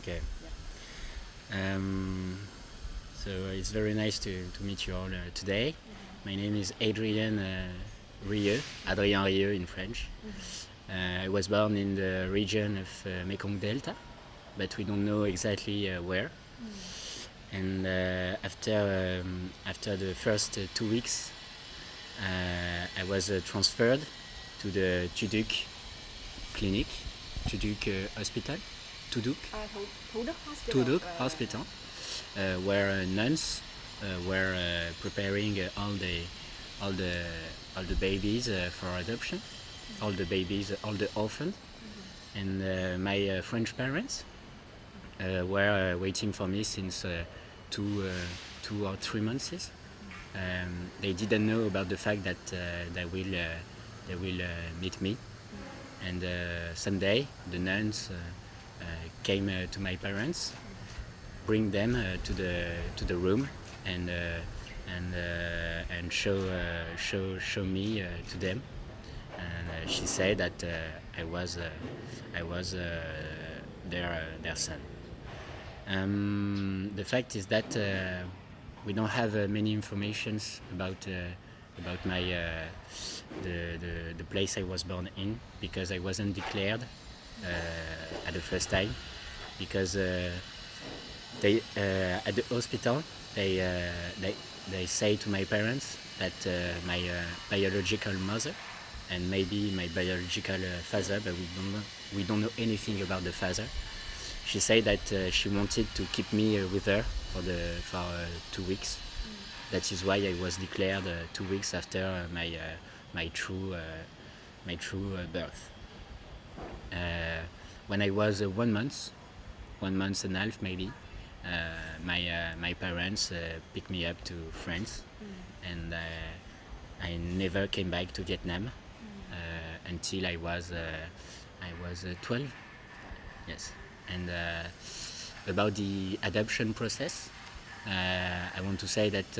Okay. So it's very nice to meet you all today. My name is Adrien Adrien Rieu in French. I was born in the region of Mekong Delta, but we don't know exactly where. And after the first 2 weeks, I was transferred to the Tuduk clinic, Tuduk hospital, Tuduk. Tuduk Hospital, where nuns were preparing all the babies for adoption, all the orphans, and my French parents were waiting for me since 2 or 3 months. They didn't know about the fact that they will meet me, and someday the nuns came to my parents, bring them to the room, and show me to them. And she said that I was their son. The fact is that we don't have many informations about my the place I was born in, because I wasn't declared at the first time, because they at the hospital they say to my parents that my biological mother and maybe my biological father, but we don't know anything about the father. She said that she wanted to keep me with her for 2 weeks. That is why I was declared 2 weeks after my true birth. When I was 1 month and a half maybe, my parents picked me up to France, and I never came back to Vietnam until I was 12. Yes. And about the adoption process, I want to say that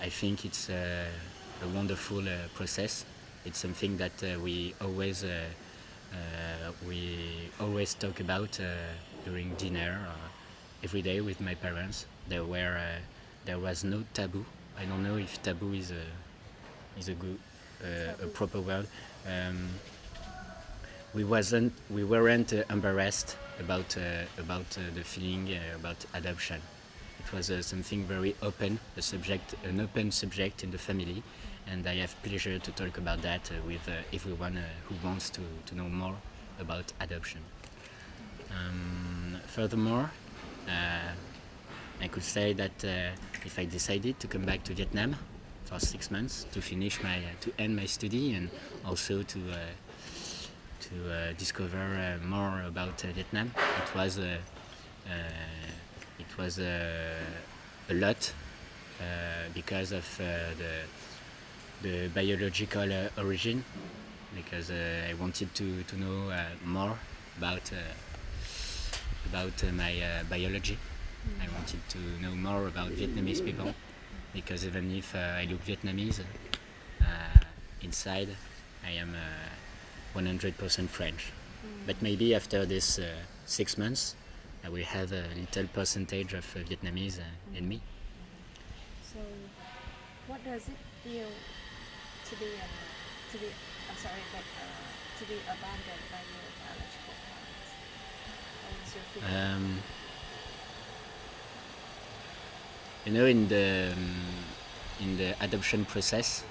I think it's a wonderful process. It's something that we always talk about during dinner every day with my parents. There was no taboo. I don't know if taboo is a good a proper word. We weren't embarrassed about the feeling about adoption. It was something very open, an open subject in the family, and I have pleasure to talk about that with everyone who wants to know more about adoption. Furthermore, I could say that if I decided to come back to Vietnam for 6 months to end my study, and also to discover more about Vietnam, it was a lot because of the biological origin, because I wanted to know more about my biology. I wanted to know more about Vietnamese people, because even if I look Vietnamese, inside I am 100% French. But maybe after this 6 months, I will have a little percentage of Vietnamese in me. So, what does it feel to be abandoned by your biological parents? How is your feeling? In the adoption process,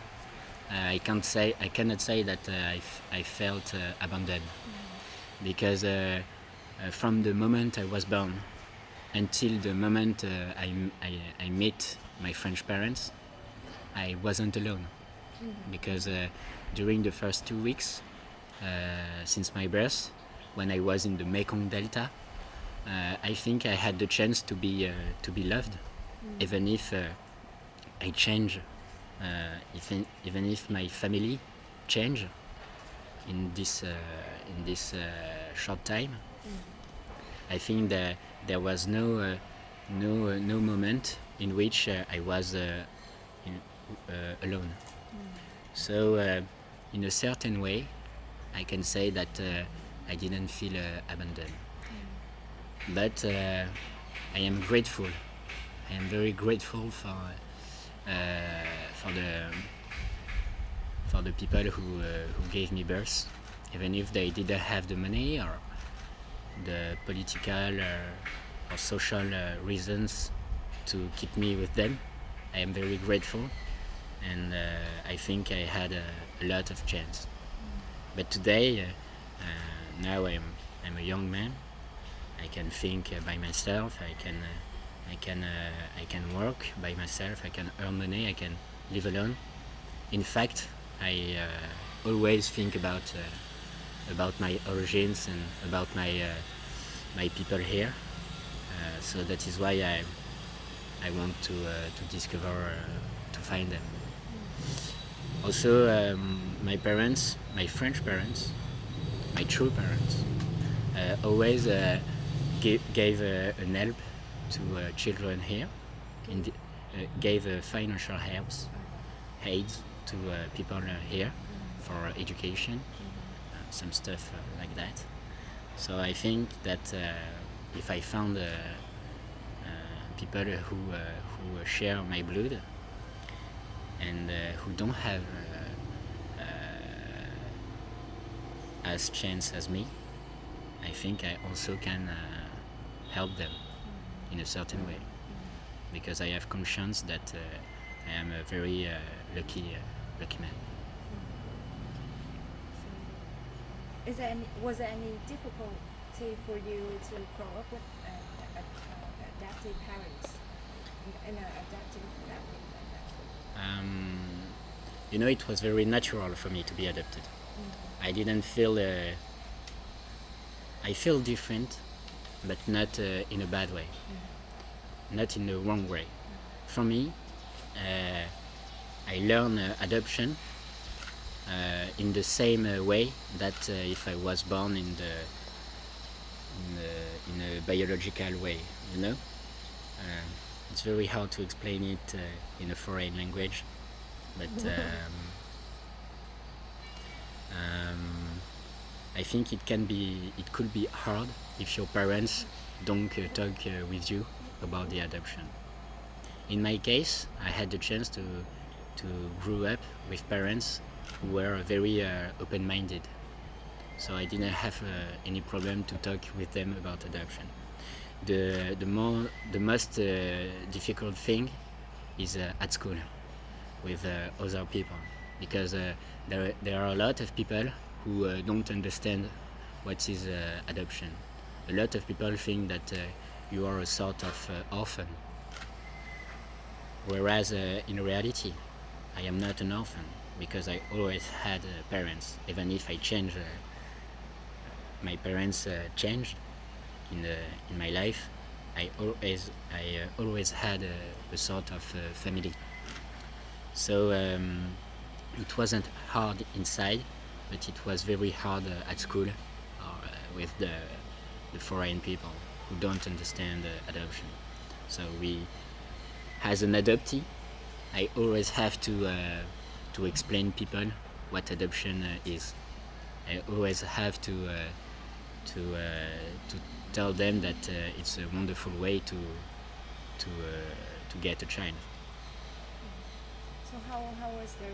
I cannot say that I felt abandoned, because from the moment I was born until the moment I met my French parents, I wasn't alone, because during the first 2 weeks since my birth, when I was in the Mekong Delta, I think I had the chance to be loved, even if I change. Even if my family changed in this short time, I think that there was no moment in which I was alone. So in a certain way, I can say that I didn't feel abandoned. but I am grateful. I am very grateful for the people who gave me birth, even if they didn't have the money or the political or social reasons to keep me with them. I am very grateful, and I think I had a lot of chance. But today, now I'm a young man. I can think by myself. I can work by myself. I can earn money. I can live alone. In fact, I always think about my origins and about my people here. So that is why I want to discover, to find them. Also, my parents, my French parents, my true parents, always gave an help to children here, and gave financial aids to people here for education, some stuff like that. So I think that if I found people who share my blood and who don't have as chance as me, I think I also can help them in a certain way, because I have conscience that I am a very lucky man. Was there any difficulty for you to grow up with adopted parents in an adopted family like that? It was very natural for me to be adopted. I didn't feel I feel different, but not in a bad way, not in the wrong way. For me, I learned adoption in the same way that if I was born in a biological way. It's very hard to explain it in a foreign language, but I think it could be hard if your parents don't talk with you about the adoption. In my case, I had the chance to grow up with parents who were very open-minded, so I didn't have any problem to talk with them about adoption. The most difficult thing is at school with other people, because there are a lot of people who don't understand what is adoption. A lot of people think that you are a sort of orphan, whereas in reality I am not an orphan, because I always had parents. Even if I changed, my parents changed in my life. I always had a sort of family. So it wasn't hard inside, but it was very hard at school or with the foreign people who don't understand adoption. So as an adoptee, I always have to explain people what adoption is. I always have to tell them that it's a wonderful way to get a child. So how was the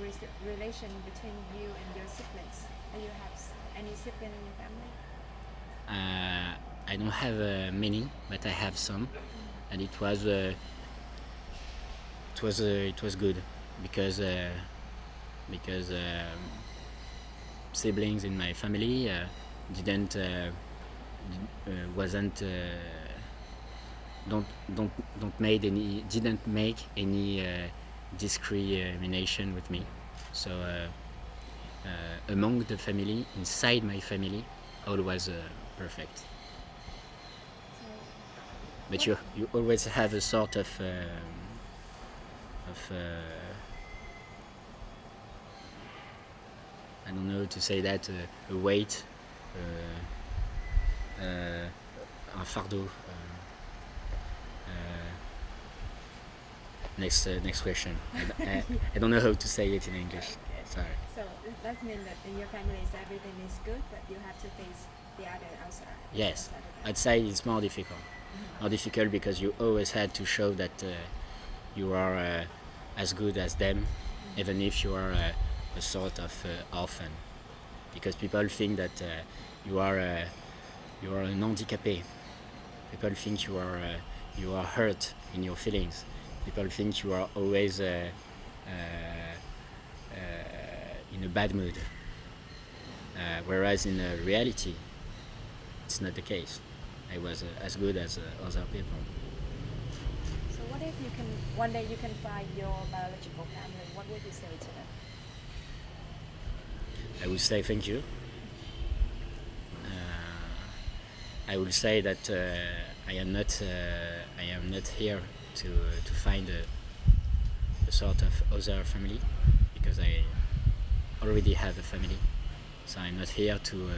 relation between you and your siblings? Do you have any sibling in your family? I don't have many, but I have some, and it was good because siblings in my family didn't didn't make any discrimination with me. So among the family, inside my family, all was perfect. But you always have a sort of I don't know how to say that, a weight, un fardeau. Next question. I don't know how to say it in English. Sorry. So that means that in your family everything is good, but you have to face the other outside. Yes. Outside of I'd say it's more difficult. More difficult because you always had to show that you are as good as them, even if you are a sort of orphan. Because people think that you are an handicapé. People think you are hurt in your feelings. People think you are always in a bad mood. Whereas in reality, it's not the case. I was as good as other people. So what if you can one day you can find your biological family? What would you say to them? I would say thank you. I will say that I am not here to find a sort of other family, because I already have a family. So I'm not here to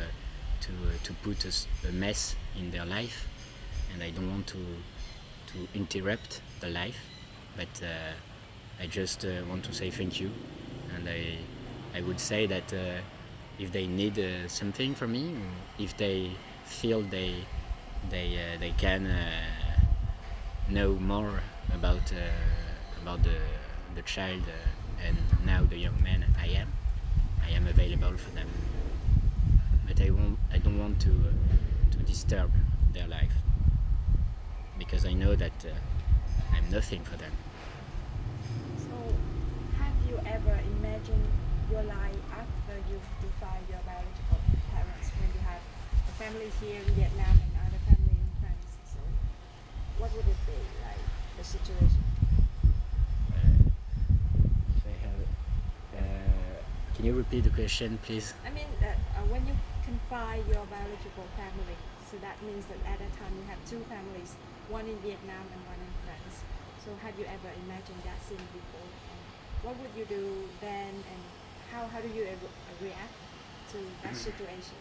put a mess in their life, and I don't want to interrupt the life, but I just want to say thank you, and I would say that if they need something from me, if they feel they can know more about the child and now the young man I am available for them. But I don't want to disturb their life, because I know that I'm nothing for them. So have you ever imagined your life after you find your biological parents, when you have a family here in Vietnam and other family in France? So what would it be like, the situation? If I have, can you repeat the question, please? I mean that when you can find your biological family, so that means that at that time you have two families, one in Vietnam and one in France. So have you ever imagined that scene before? And what would you do then, and how do you react to that situation?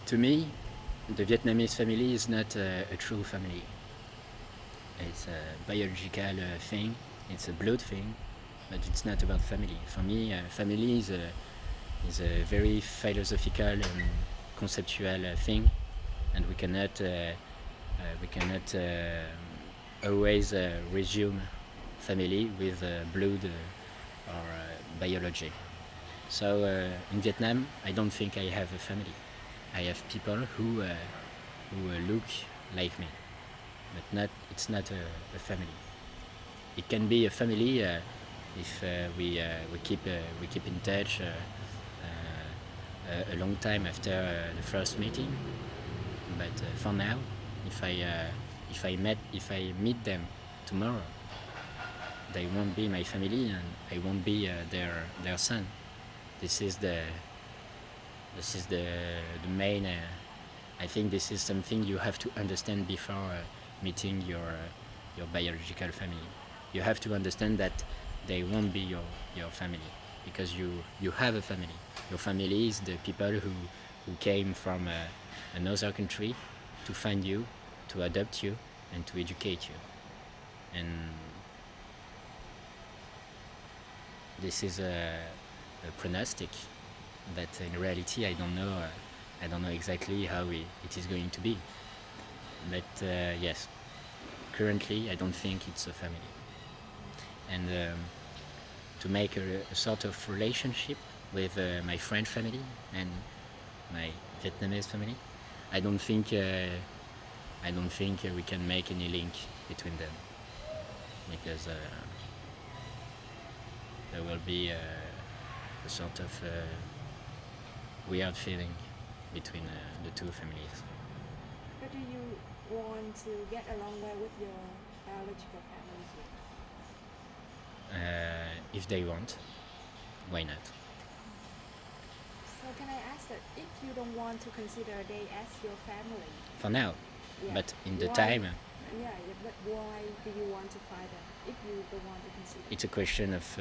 To me, the Vietnamese family is not a true family. It's a biological thing, it's a blood thing, but it's not about family. For me, family is a very philosophical and conceptual thing, and we cannot always resume family with blood or biology. So in Vietnam, I don't think I have a family. I have people who look like me, but it's not a family. It can be a family if we keep in touch a long time after the first meeting. But for now, if I meet them tomorrow, they won't be my family, and I won't be their son. This is the main. I think this is something you have to understand before meeting your biological family. You have to understand that they won't be your family, because you have a family. Your family is the people who came from another country to find you, to adopt you, and to educate you. And this is a prognostic that in reality I don't know exactly how it is going to be. But yes, currently I don't think it's a family. And to make a sort of relationship with my French family and my Vietnamese family, I don't think we can make any link between them, because there will be a sort of weird feeling between the two families. But do you want to get along well with your biological family here? If they want, why not? So can I ask that if you don't want to consider they as your family? For now, Yeah. but in the Why- time, Yeah, but why do you want to find them if you don't want to consider? it's a question of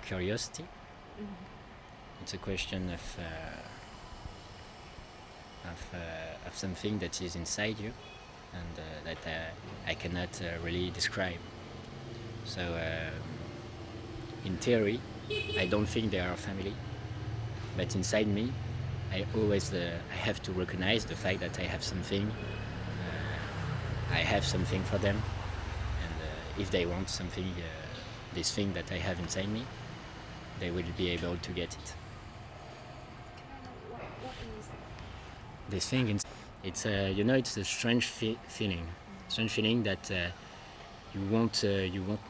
curiosity. Mhm. It's a question of something that is inside you, and that I cannot really describe. So in theory, I don't think they are a family, but inside me, I have to recognize the fact that I have something. I have something for them, and if they want something, this thing that I have inside me, they will be able to get it. What is This thing, it's it's a strange feeling that you won't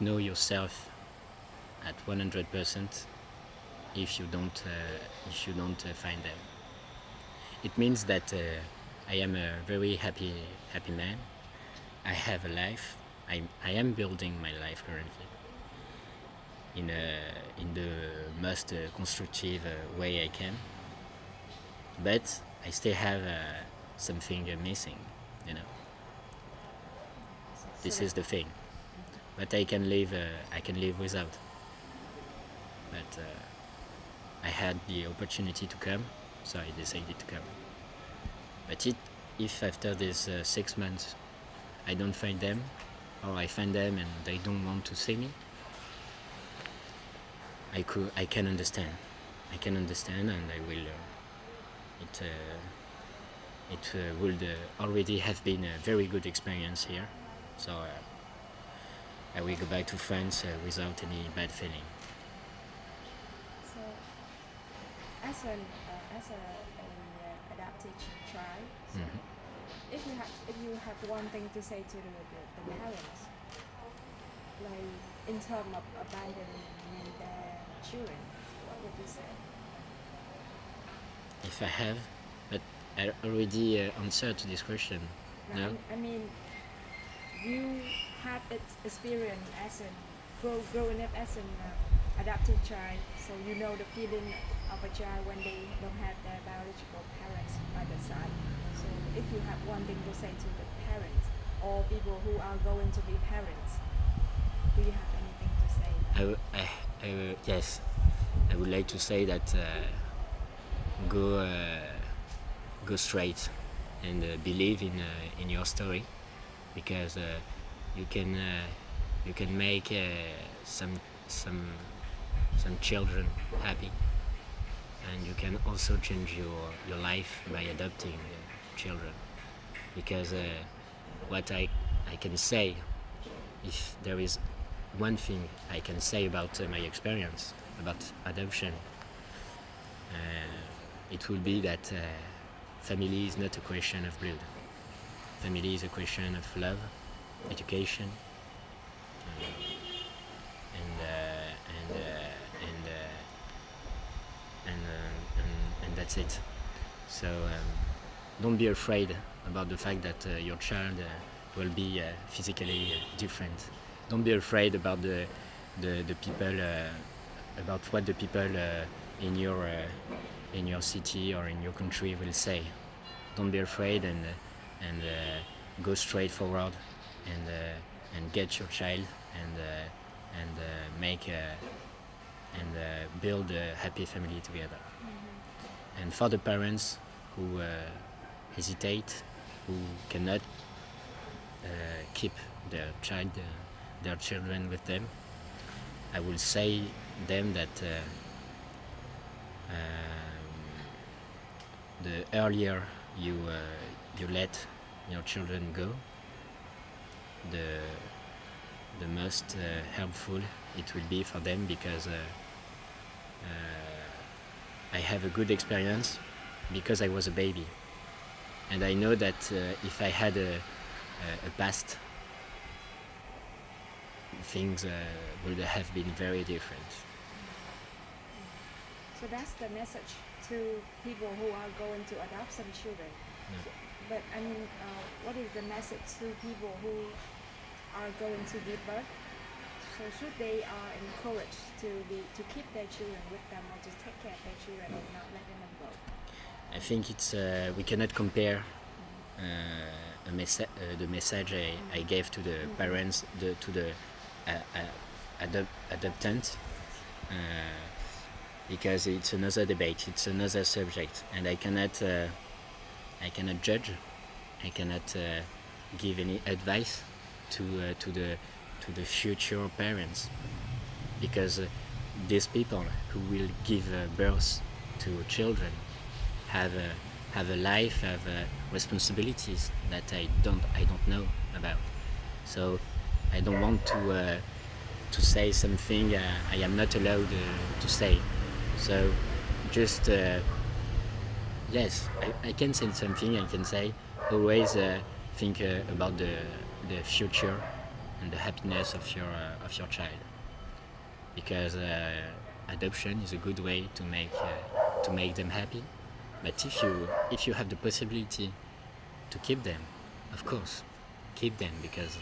know yourself at 100% if you don't find them. It means that I am a very happy man. I have a life. I am building my life currently in the most constructive way I can. But I still have something missing, you know. This is the thing. But I can live without. But I had the opportunity to come, so I decided to come. But if after these 6 months I don't find them, or I find them and they don't want to see me, I can understand. I can understand, and I will. It would already have been a very good experience here, so I will go back to France without any bad feeling. so as an adopted child? So if you have one thing to say to the parents, like in terms of abandoning their children, what would you say? If I have, but I already answered to this question. No? I mean, you had experience as a growing up as an adopted child, so you know the feeling of a child when they don't have their biological parents by their side. So if you have one thing to say to the parents or people who are going to be parents, do you have anything to say? Yes, I would like to say that go straight and believe in your story, because you can make some children happy, and you can also change your life by adopting children. Because what I can say, if there is one thing I can say about my experience about adoption, it will be that family is not a question of blood. Family is a question of love, education, and that's it. So don't be afraid about the fact that your child will be physically different. Don't be afraid about the people, about what the people in your city or in your country will say. Don't be afraid, and go straight forward, and get your child, and make and build a happy family together. And for the parents who hesitate, who cannot keep their children with them, I will say them that the earlier you let your children go, the most helpful it will be for them, because I have a good experience because I was a baby, and I know that if I had a past, things would have been very different. So that's the message to people who are going to adopt some children. Yeah. So, but I mean, what is the message to people who are going to give birth? So should they are encouraged to keep their children with them, or to take care of their children and not letting them go? I think it's we cannot compare the message I gave to the parents, to the adoptant, because it's another debate, it's another subject, and I cannot judge, I cannot give any advice to the future parents, because these people who will give birth to children have a life, have responsibilities that I don't know about. So I don't want to say something I am not allowed to say. So just yes, I can say something. I can say always think about the future and the happiness of your child, because adoption is a good way to make them happy. But if you have the possibility to keep them, of course, keep them, because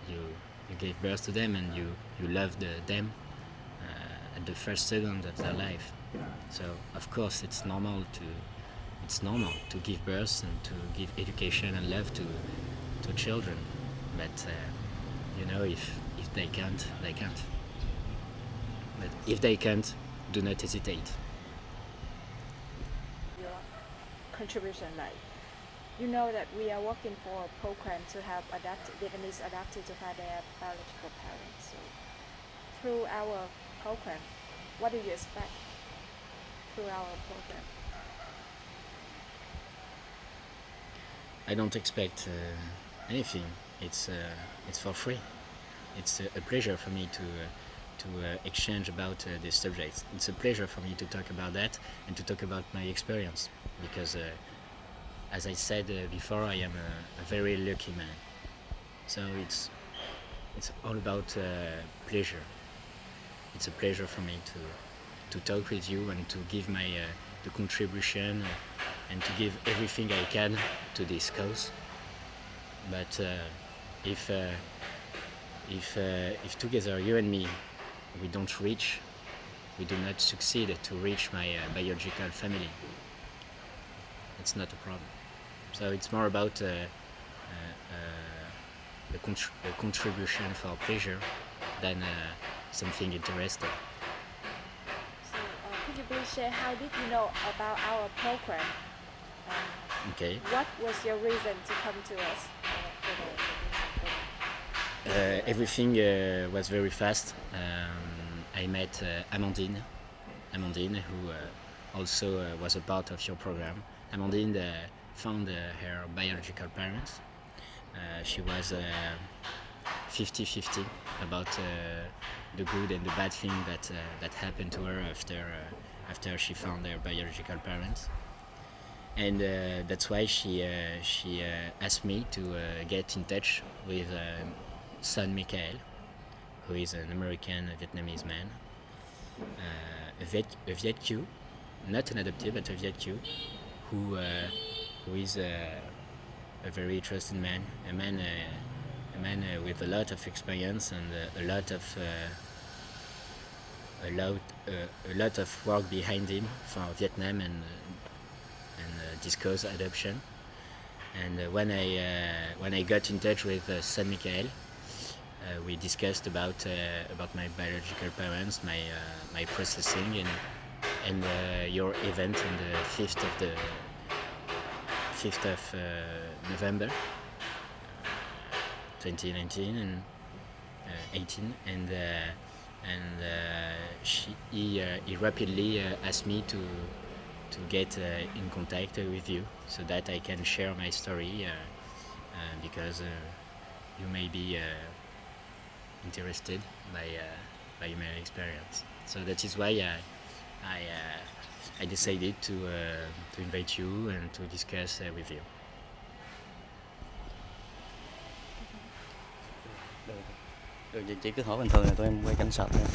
you gave birth to them and you loved them at the first second of their life. So of course it's normal to give birth and to give education and love to children. But if they can't, they can't. But if they can't, do not hesitate. Your contribution, like you know that we are working for a program to help Vietnamese adoptees to find their biological parents. So through our program, what do you expect through our program? I don't expect anything. It's for free. It's a pleasure for me to exchange about this subject. It's a pleasure for me to talk about that and to talk about my experience, because as I said before, I am a very lucky man. So it's all about pleasure. It's a pleasure for me to talk with you and to give my the contribution and to give everything I can to this cause. But if together, you and me, we do not succeed to reach my biological family, it's not a problem. So it's more about a contribution for pleasure than something interesting. So could you please share how did you know about our program? Okay. What was your reason to come to us for the Everything was very fast. I met Amandine, who also was a part of your program. Amandine found her biological parents. She was 50-50 about the good and the bad thing that happened to her after she found her biological parents. And that's why she asked me to get in touch with son Michael, who is an American Vietnamese man, a Viet Kieu, not an adopted, but a Viet Kieu, who is a very trusted man, a man with a lot of experience and a lot of work behind him for Vietnam and discuss adoption. And when I got in touch with San Michael, we discussed about my biological parents, my processing, and your event on the 5th of November 2019 and 18, and he rapidly asked me to get in contact with you so that I can share my story, because you may be interested by my experience. So that is why I decided to invite you and to discuss with you. Được, chị cứ hỏi bình thường là tụi em quay cảnh sát nha.